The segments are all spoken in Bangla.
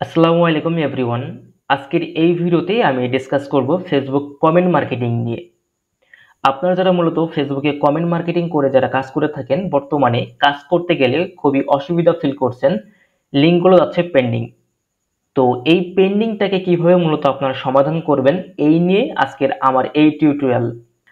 আসসালামু আলাইকুম এভরিওয়ান। আজকের এই ভিডিওতে আমি ডিসকাস করব ফেসবুক কমেন্ট মার্কেটিং নিয়ে। আপনারা যারা মূলত ফেসবুকে কমেন্ট মার্কেটিং করে যারা কাজ করে থাকেন, বর্তমানে কাজ করতে গেলে খুবই অসুবিধা ফিল করছেন, লিঙ্কগুলো যাচ্ছে পেন্ডিং। তো এই পেন্ডিংটাকে কিভাবে মূলত আপনারা সমাধান করবেন, এই নিয়ে আজকের আমার এই টিউটোরিয়াল।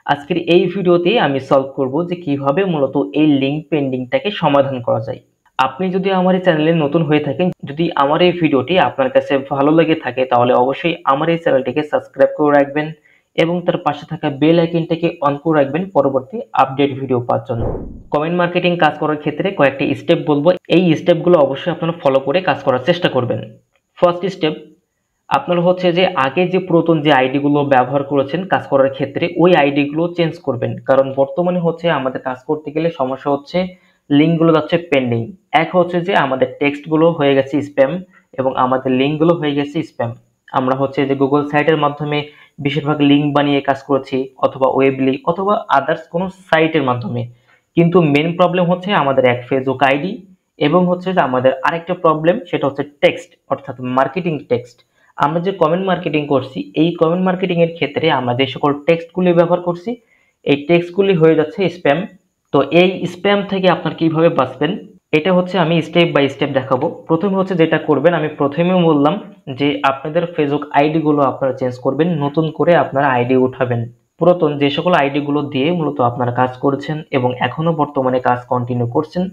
আজকের এই ভিডিওতে আমি সলভ করব যে কিভাবে মূলত এই লিঙ্ক পেন্ডিংটাকে সমাধান করা যায়। আপনি যদি আমার এই চ্যানেলে নতুন হয়ে থাকেন, যদি আমার এই ভিডিওটি আপনার কাছে ভালো লেগে থাকে, তাহলে অবশ্যই আমার এই চ্যানেলটিকে সাবস্ক্রাইব করে রাখবেন এবং তার পাশে থাকা বেল আইকনটাকে অন করে রাখবেন পরবর্তী আপডেট ভিডিও পাওয়ার জন্য। কমেন্ট মার্কেটিং কাজ করার ক্ষেত্রে কয়েকটি স্টেপ বলবো, এই স্টেপগুলো অবশ্যই আপনারা ফলো করে কাজ করার চেষ্টা করবেন। ফার্স্ট স্টেপ, আপনার হচ্ছে যে আগে যে পুরাতন যে আইডিগুলো ব্যবহার করেছেন কাজ করার ক্ষেত্রে, ওই আইডিগুলো চেঞ্জ করবেন। কারণ বর্তমানে হচ্ছে আমাদের কাজ করতে গেলে সমস্যা হচ্ছে লিঙ্কগুলো যাচ্ছে পেন্ডিং। এক হচ্ছে যে আমাদের টেক্সটগুলো হয়ে গেছে স্প্যাম এবং আমাদের লিঙ্কগুলো হয়ে গেছে স্প্যাম। আমরা হচ্ছে যে গুগল সাইটের মাধ্যমে বেশিরভাগ লিঙ্ক বানিয়ে কাজ করেছি, অথবা ওয়েবলি অথবা আদার্স কোনো সাইটের মাধ্যমে। কিন্তু মেন প্রবলেম হচ্ছে আমাদের এক ফেসবুক আইডি এবং হচ্ছে যে আমাদের আরেকটা প্রবলেম, সেটা হচ্ছে টেক্সট, অর্থাৎ মার্কেটিং টেক্সট। আমরা যে কমেন্ট মার্কেটিং করছি, এই কমেন্ট মার্কেটিং এর ক্ষেত্রে আমরা যে সকল টেক্সটগুলি ব্যবহার করছি, এই টেক্সটগুলি হয়ে যাচ্ছে স্প্যাম। তো এই স্প্যাম থেকে আপনার কিভাবে বাঁচবেন, এটা হচ্ছে আমি স্টেপ বাই স্টেপ দেখাবো। প্রথমে হচ্ছে যেটা করবেন, আমি প্রথমেও বললাম যে আপনাদের ফেসবুক আইডি গুলো আপনারা চেঞ্জ করবেন, নতুন করে আপনারা আইডি উঠাবেন। পুরাতন যে সকল আইডি গুলো দিয়ে মূলত আপনারা কাজ করছেন এবং এখনো বর্তমানে কাজ কন্টিনিউ করছেন,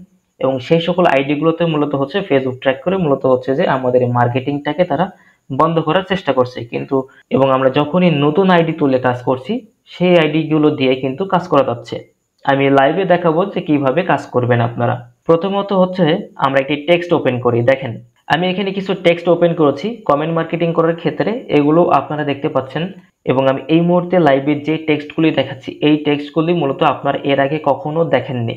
এবং সেই সকল আইডি গুলোতে মূলত হচ্ছে ফেসবুক ট্র্যাক করে মূলত হচ্ছে যে আমাদের মার্কেটিংটাকে তারা বন্ধ করার চেষ্টা করছে। কিন্তু এবং আমরা যখনই নতুন আইডি তুলে কাজ করছি, সেই আইডি গুলো দিয়ে কিন্তু কাজ করা যাচ্ছে। আমি লাইভে দেখাবো যে কিভাবে কাজ করবেন আপনারা। প্রথমত হচ্ছে আমরা একটি টেক্সট ওপেন করি। দেখেন, আমি এখানে কিছু টেক্সট ওপেন করেছি কমেন্ট মার্কেটিং করার ক্ষেত্রে, এগুলো আপনারা দেখতে পাচ্ছেন। এবং আমি এই মুহূর্তে লাইভে যে টেক্সটগুলি দেখাচ্ছি, এই টেক্সটগুলি মূলত আপনারা এর আগে কখনো দেখেননি।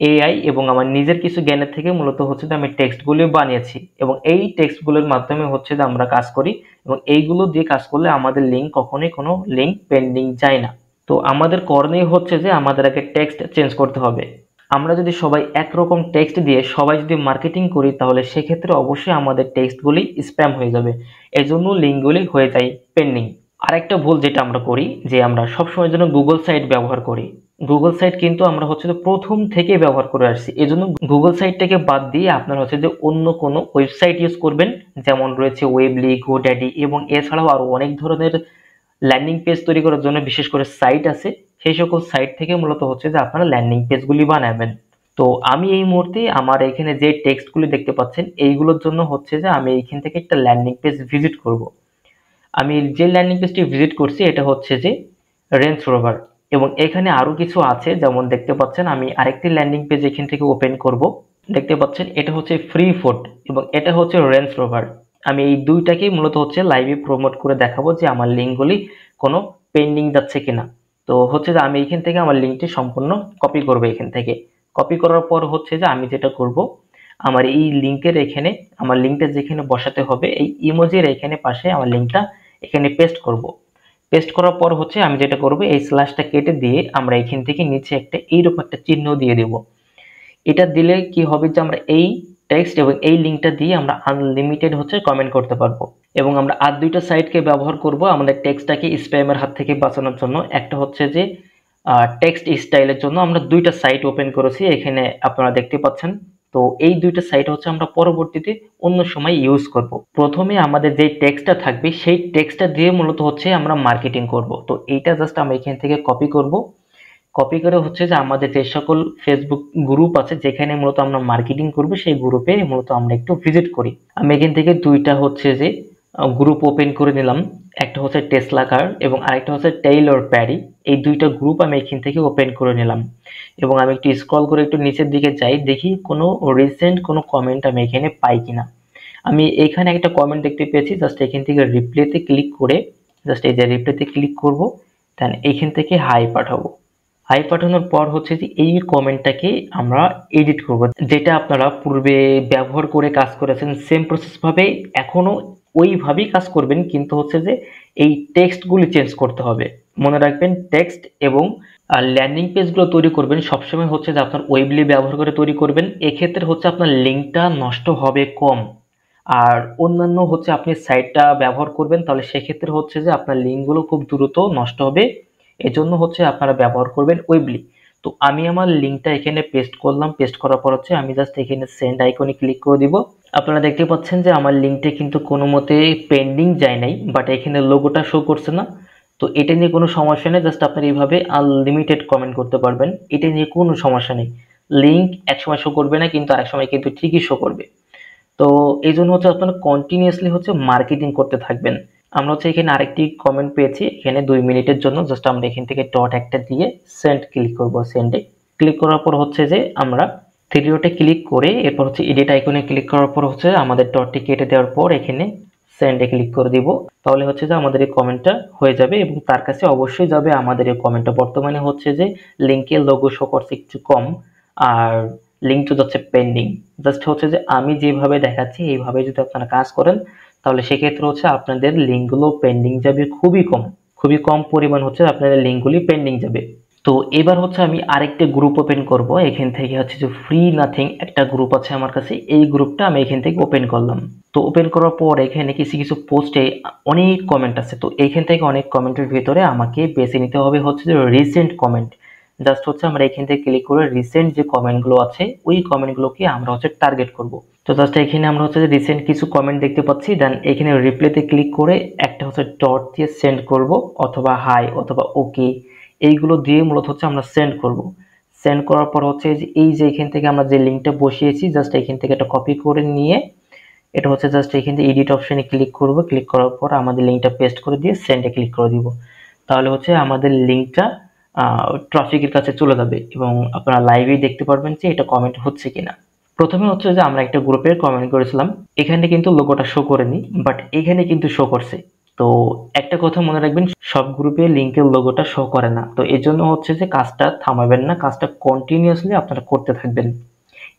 এআই এবং আমার নিজের কিছু জ্ঞানের থেকে মূলত হচ্ছে যে আমি টেক্সটগুলি বানিয়েছি, এবং এই টেক্সটগুলোর মাধ্যমে হচ্ছে যে আমরা কাজ করি, এবং এইগুলো দিয়ে কাজ করলে আমাদের লিঙ্ক কখনোই কোনো লিঙ্ক পেন্ডিং যায় না। তো আমাদের করণীয় হচ্ছে যে আমাদের আগে টেক্সট চেঞ্জ করতে হবে। আমরা যদি সবাই একরকম টেক্সট দিয়ে সবাই যদি মার্কেটিং করি, তাহলে সেক্ষেত্রে অবশ্যই আমাদের টেক্সটগুলি স্প্যাম হয়ে যাবে, এজন্য লিঙ্কগুলি হয়ে যায় পেন্ডিং। আরেকটা ভুল যেটা আমরা করি, যে আমরা সবসময় জন্য গুগল সাইট ব্যবহার করি। গুগল সাইট কিন্তু আমরা হচ্ছে যে প্রথম থেকে ব্যবহার করে আসছি, এজন্য গুগল সাইটটাকে বাদ দিয়ে আপনারা হচ্ছে যে অন্য কোনো ওয়েবসাইট ইউজ করবেন, যেমন রয়েছে ওয়েবলি, গোড্যাডি, এবং এছাড়াও আরো অনেক ধরনের ল্যান্ডিং পেজ তৈরি করার জন্য বিশেষ করে সাইট আছে। সেই সকল সাইট থেকে মূলত হচ্ছে যে আপনারা ল্যান্ডিং পেজগুলি বানাবেন। তো আমি এই মুহূর্তে আমার এখানে যে টেক্সটগুলি দেখতে পাচ্ছেন, এইগুলোর জন্য হচ্ছে যে আমি এইখান থেকে একটা ল্যান্ডিং পেজ ভিজিট করব। আমি যে ল্যান্ডিং পেজটি ভিজিট করছি, এটা হচ্ছে যে রেঞ্জ রোভার, এবং এখানে আরো কিছু আছে, যেমন দেখতে পাচ্ছেন আমি আরেকটি ল্যান্ডিং পেজ এখান থেকে ওপেন করব। দেখতে পাচ্ছেন এটা হচ্ছে ফ্রি ফুড এবং এটা হচ্ছে রেঞ্জ রোভার। আমি এই দুইটাকেই মূলত হচ্ছে লাইভে প্রমোট করে দেখাবো যে আমার লিঙ্কগুলি কোনো পেন্ডিং যাচ্ছে কিনা। তো হচ্ছে যে আমি এখান থেকে আমার লিঙ্কটি সম্পূর্ণ কপি করব। এখান থেকে কপি করার পর হচ্ছে যে আমি যেটা করব, আমার এই লিঙ্কের এখানে আমার লিঙ্কটা যেখানে বসাতে হবে, এই ইমোজির এখানে পাশে আমার লিঙ্কটা এখানে পেস্ট করব। পেস্ট করার পর হচ্ছে আমি যেটা করব, এই স্ল্যাশটা কেটে দিয়ে আমরা এখান থেকে নিচে একটা এইরকম একটা চিহ্ন দিয়ে দেব। এটা দিলে কি হবে, যে আমরা এই টেক্সট এবং এই লিঙ্কটা দিয়ে আমরা আনলিমিটেড হচ্ছে কমেন্ট করতে পারবো, এবং আমরা আর দুইটা সাইটকে ব্যবহার করব আমাদের টেক্সটটাকে স্প্যামের হাত থেকে বাঁচানোর জন্য। একটা হচ্ছে যে টেক্সট স্টাইলের জন্য আমরা দুইটা সাইট ওপেন করেছি, এখানে আপনারা দেখতে পাচ্ছেন। তো এই দুইটা সাইট হচ্ছে আমরা পরবর্তীতে অন্য সময় ইউজ করব। প্রথমে আমাদের যে টেক্সটটা থাকবে, সেই টেক্সটটা দিয়ে মূলত হচ্ছে আমরা মার্কেটিং করব। তো এইটা জাস্ট আমরা এখান থেকে কপি করব। কপি করে হচ্ছে যে আমাদের যে সকল ফেসবুক গ্রুপ আছে যেখানে মূলত আমরা মার্কেটিং করব, সেই গ্রুপে মূলত আমরা একটু ভিজিট করি। আমি এখান থেকে দুইটা হচ্ছে যে গ্রুপ ওপেন করে নিলাম। একটা হচ্ছে টেসলা কার এবং আরেকটা হচ্ছে টেইলর প্যারি। এই দুইটা গ্রুপ আমি এখান থেকে ওপেন করে নিলাম, এবং আমি একটু স্ক্রল করে একটু নিচের দিকে যাই, দেখি কোনো রিসেন্ট কোনো কমেন্ট আমি এখানে পাই কিনা। আমি এখানে একটা কমেন্ট দেখতে পেয়েছি, জাস্ট এখান থেকে রিপ্লেতে ক্লিক করে, জাস্ট এই যে রিপ্লেতে ক্লিক করব, দেন এইখান থেকে হাই পাঠাবো। হাই পাঠানোর পর হচ্ছে যে এই কমেন্টটাকে আমরা এডিট করব, যেটা আপনারা পূর্বে ব্যবহার করে কাজ করেছেন সেম প্রসেস ভাবে এখনো ওইভাবেই কাজ করবেন, কিন্তু হচ্ছে যে এই টেক্সটগুলি চেঞ্জ করতে হবে। মনে রাখবেন, টেক্সট এবং ল্যান্ডিং পেজগুলো তৈরি করবেন সবসময় হচ্ছে যে আপনার ওয়েবলি ব্যবহার করে তৈরি করবেন। এক্ষেত্রে হচ্ছে আপনার লিঙ্কটা নষ্ট হবে কম। আর অন্যান্য হচ্ছে আপনি সাইটটা ব্যবহার করবেন, তাহলে সেক্ষেত্রে হচ্ছে যে আপনার লিঙ্কগুলো খুব দ্রুত নষ্ট হবে। এজন্য হচ্ছে আপনারা ব্যবহার করবেন ওয়েবলি। তো আমি আমার লিঙ্কটা এখানে পেস্ট করলাম, পেস্ট করার পর হচ্ছে আমি জাস্ট এখানে সেন্ড আইকনে ক্লিক করে দিব। আপনারা দেখতে পাচ্ছেন যে আমার লিঙ্কটা কিন্তু কোনো মতে পেন্ডিং যায় নাই, বাট এখানে লোগোটা শো করছে না। তো এটা নিয়ে কোনো সমস্যা নেই, জাস্ট আপনারা এইভাবে আনলিমিটেড কমেন্ট করতে পারবেন, এটা নিয়ে কোনো সমস্যা নেই। লিঙ্ক একসময় শো করবে না, কিন্তু আরেক সময় কিন্তু ঠিকই শো করবে। তো এই জন্য হচ্ছে আপনারা কন্টিনিউয়াসলি হচ্ছে মার্কেটিং করতে থাকবেন। আমরা হচ্ছে এখানে আরেকটি কমেন্ট পেয়েছি, এখানে 2 মিনিটের জন্য জাস্ট আমরা এখান থেকে ডট একটা দিয়ে সেন্ড ক্লিক করব। সেন্ডে ক্লিক করার পর হচ্ছে যে আমরা থ্রি ডটে ক্লিক করে এরপর হচ্ছে এডিট আইকনে ক্লিক করার পর হচ্ছে আমাদের ডটটি কেটে দেওয়ার পর এখানে সেন্ডে ক্লিক করে দিব। তাহলে হচ্ছে যে আমাদের এই কমেন্টটা হয়ে যাবে এবং তার কাছে অবশ্যই যাবে আমাদের এই কমেন্টটা। বর্তমানে হচ্ছে যে লিঙ্কের লোগো শো করছে একটু কম, আর লিঙ্ক তো যাচ্ছে পেন্ডিং। জাস্ট হচ্ছে যে আমি যেভাবে দেখাচ্ছি এইভাবে যদি আপনারা কাজ করেন, তাহলে সেক্ষেত্রে হচ্ছে আপনাদের লিঙ্কগুলো পেন্ডিং যাবে খুবই কম, খুবই কম পরিমাণ হচ্ছে আপনাদের লিঙ্কগুলি পেন্ডিং যাবে। তো এবার হচ্ছে আমি আরেকটা গ্রুপ ওপেন করব। এখান থেকে হচ্ছে যে ফ্রি নাথিং একটা গ্রুপ আছে আমার কাছে, এই গ্রুপটা আমি এখান থেকে ওপেন করলাম। তো ওপেন করার পর এখানে কিছু কিছু পোস্টে অনেক কমেন্ট আছে। তো এইখান থেকে অনেক কমেন্টের ভিতরে আমাকে বেছে নিতে হবে হচ্ছে যে রিসেন্ট কমেন্ট। জাস্ট হচ্ছে আমরা এখান থেকে ক্লিক করে রিসেন্ট যে কমেন্টগুলো আছে ওই কমেন্টগুলোকে আমরা হচ্ছে টার্গেট করব। তো জাস্ট এখানে আমরা হচ্ছে যে রিসেন্ট কিছু কমেন্ট দেখতে পাচ্ছি, দেন এখানে রিপ্লাইতে ক্লিক করে একটা হচ্ছে ডট দিয়ে সেন্ড করব, অথবা হাই অথবা ওকে এইগুলো দিয়ে মূলত হচ্ছে আমরা সেন্ড করব। সেন্ড করার পর হচ্ছে যে এই যে এখান থেকে আমরা যে লিঙ্কটা বসিয়েছি জাস্ট এখান থেকে একটা কপি করে নিয়ে এটা হচ্ছে জাস্ট এখান থেকে এডিট অপশনে ক্লিক করব। ক্লিক করার পর আমাদের লিঙ্কটা পেস্ট করে দিয়ে সেন্ডে ক্লিক করে দিব। তাহলে হচ্ছে আমাদের লিঙ্কটা ট্রাফিকের কাছে চলে যাবে এবং আপনারা লাইভেই দেখতে পারবেন যে এটা কমেন্ট হচ্ছে কিনা। প্রথমে হচ্ছে যে আমরা একটা গ্রুপের কমেন্ট করেছিলাম, এখানে কিন্তু লোগোটা শো করেনি, বাট এখানে কিন্তু শো করছে। তো একটা কথা মনে রাখবেন, সব গ্রুপে লিঙ্কের লোগোটা শো করে না। তো এই জন্য হচ্ছে যে কাজটা থামাবেন না, কাজটা কন্টিনিউয়াসলি আপনারা করতে থাকবেন।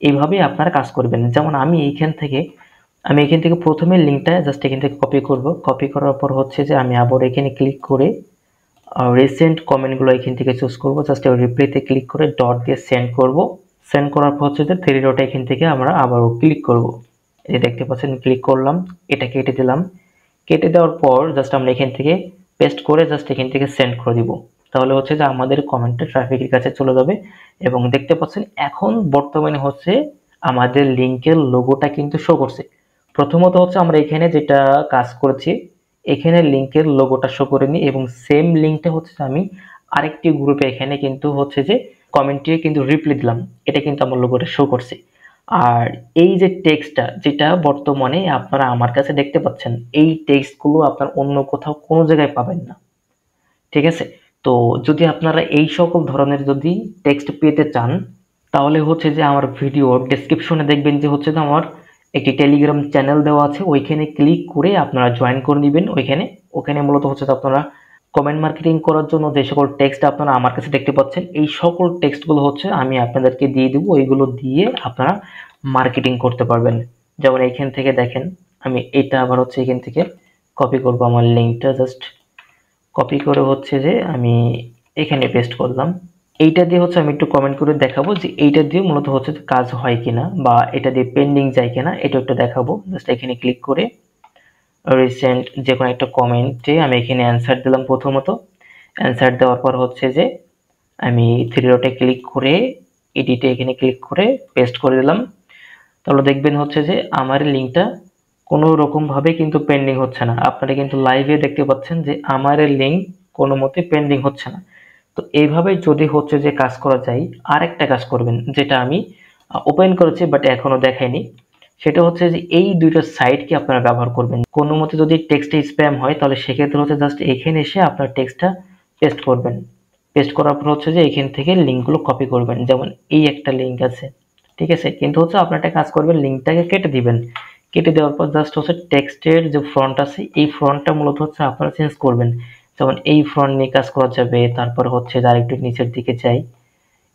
এইভাবেই আপনারা কাজ করবেন। যেমন আমি এখান থেকে প্রথমে লিঙ্কটা জাস্ট এখান থেকে কপি করব। কপি করার পর হচ্ছে যে আমি আবার এখানে ক্লিক করে রিসেন্ট কমেন্টগুলো এখান থেকে চুজ করব। জাস্ট রিপ্লাইতে ক্লিক করে ডট দিয়ে সেন্ড করব। সেন্ড করার পর হচ্ছে যে থ্রি ডট এখান থেকে আমরা আবারও ক্লিক করব। এই যে দেখতে পাচ্ছেন ক্লিক করলাম, এটা কেটে দিলাম। কেটে দেওয়ার পর জাস্ট আমরা এখান থেকে পেস্ট করে জাস্ট এখান থেকে সেন্ড করে দিব। তাহলে হচ্ছে যে আমাদের কমেন্টটা ট্রাফিকের কাছে চলে যাবে এবং দেখতে পাচ্ছেন এখন বর্তমানে হচ্ছে আমাদের লিঙ্কের লোগোটা কিন্তু শো করছে। প্রথমত হচ্ছে আমরা এখানে যেটা কাজ করেছি, এখানে লিঙ্কের লোগোটা শো করেনি এবং সেম লিঙ্কটা হচ্ছে আমি আরেকটি গ্রুপে এখানে কিন্তু হচ্ছে যে কমেন্টে কিন্তু রিপ্লাই দিলাম, এটা কিন্তু আমার লোগোটা শো করছে। আর এই যে টেক্সটটা যেটা বর্তমানে আপনারা আমার কাছে দেখতে পাচ্ছেন, এই টেক্সটগুলো আপনার অন্য কোথাও কোনো জায়গায় পাবেন না, ঠিক আছে? তো যদি আপনারা এই সকল ধরনের যদি টেক্সট পেতে চান, তাহলে হচ্ছে যে আমার ভিডিওর ডেসক্রিপশনে দেখবেন যে হচ্ছে যে আমার একটি টেলিগ্রাম চ্যানেল দেওয়া আছে, ওইখানে ক্লিক করে আপনারা জয়েন করে নেবেন। ওখানে মূলত হচ্ছে যে আপনারা কমেন্ট মার্কেটিং করার জন্য যে সকল টেক্সট আপনারা আমার কাছে দেখতে পাচ্ছেন, এই সকল টেক্সটগুলো হচ্ছে আমি আপনাদেরকে দিয়ে দেবো। ওইগুলো দিয়ে আপনারা মার্কেটিং করতে পারবেন। যেমন এইখান থেকে দেখেন, আমি এটা আবার হচ্ছে এখান থেকে কপি করব, আমার লিঙ্কটা জাস্ট কপি করে হচ্ছে যে আমি এখানে পেস্ট করলাম। এইটা দিয়ে হচ্ছে আমি একটু কমেন্ট করে দেখাবো যে এইটা দিয়ে মূলত হচ্ছে কাজ হয় কিনা বা এটা দিয়ে পেন্ডিং যায় কিনা, এটা একটু দেখাবো। জাস্ট এখানে ক্লিক করে রিসেন্ট যে কোনো একটা কমেন্টে আমি এখানে অ্যান্সার দিলাম। প্রথমত অ্যান্সার দেওয়ার পর হচ্ছে যে আমি থ্রি ডটে ক্লিক করে এডিটে এখানে ক্লিক করে পেস্ট করে দিলাম। তাহলে দেখবেন হচ্ছে যে আমার লিঙ্কটা কোনো রকমভাবে কিন্তু পেন্ডিং হচ্ছে না। আপনারা কিন্তু লাইভে দেখতে পাচ্ছেন যে আমার লিঙ্ক কোনো মতে পেন্ডিং হচ্ছে না। তো এইভাবে যদি হচ্ছে যে কাজ করা যায়, আরেকটা কাজ করবেন যেটা আমি ওপেন করেছি বাট এখনো দেখাইনি, সেটা হচ্ছে যে এই দুইটা সাইটকে আপনারা ব্যবহার করবেন। কোনো মতে যদি টেক্সটে স্প্যাম হয় তাহলে সেক্ষেত্রে হচ্ছে জাস্ট এখানে এসে আপনার টেক্সটটা পেস্ট করবেন। পেস্ট করার পর হচ্ছে যে এখান থেকে লিঙ্কগুলো কপি করবেন। যেমন এই একটা লিঙ্ক আছে, ঠিক আছে, কিন্তু হচ্ছে আপনার একটা কাজ করবেন, লিঙ্কটাকে কেটে দিবেন। কেটে দেওয়ার পর জাস্ট হচ্ছে টেক্সটের যে ফ্রন্ট আছে এই ফ্রন্টটা মূলত হচ্ছে আপনারা চেঞ্জ করবেন। যেমন এই ফ্রন্ট নিয়ে কাজ করা যাবে। তারপর হচ্ছে যে আরেকটু নিচের দিকে যাই,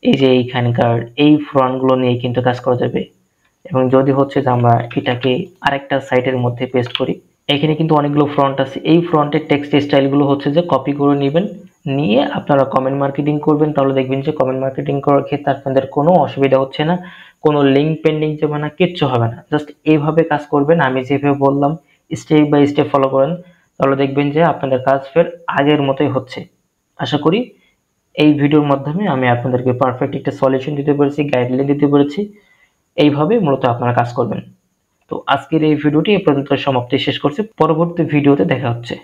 এই যে এইখানকার এই ফ্রন্টগুলো নিয়ে কিন্তু কাজ করা যাবে। এবং যদি হচ্ছে যে আমরা এটাকে আরেকটা সাইটের মধ্যে পেস্ট করি, এখানে কিন্তু অনেকগুলো ফ্রন্ট আছে, এই ফ্রন্টের টেক্সট স্টাইলগুলো হচ্ছে যে কপি করে নেবেন, নিয়ে আপনারা কমেন্ট মার্কেটিং করবেন। তাহলে দেখবেন যে কমেন্ট মার্কেটিং করার ক্ষেত্রে আপনাদের কোনো অসুবিধা হচ্ছে না, কোনো লিঙ্ক পেন্ডিং যাবে না, কিচ্ছু হবে না। জাস্ট এইভাবে কাজ করবেন, আমি যেভাবে বললাম স্টেপ বাই স্টেপ ফলো করেন, তাহলে দেখবেন যে আপনাদের কাজ ফের আগের মতোই হচ্ছে। আশা করি এই ভিডিওর মাধ্যমে আমি আপনাদেরকে পারফেক্ট একটা সলিউশন দিতে পেরেছি, গাইডলাইন দিতে পেরেছি। এইভাবে মূলত আপনারা কাজ করবেন। তো আজকের এই ভিডিওটি এ পর্যন্ত সমাপ্তি শেষ করছি। পরবর্তী ভিডিওতে দেখা হচ্ছে।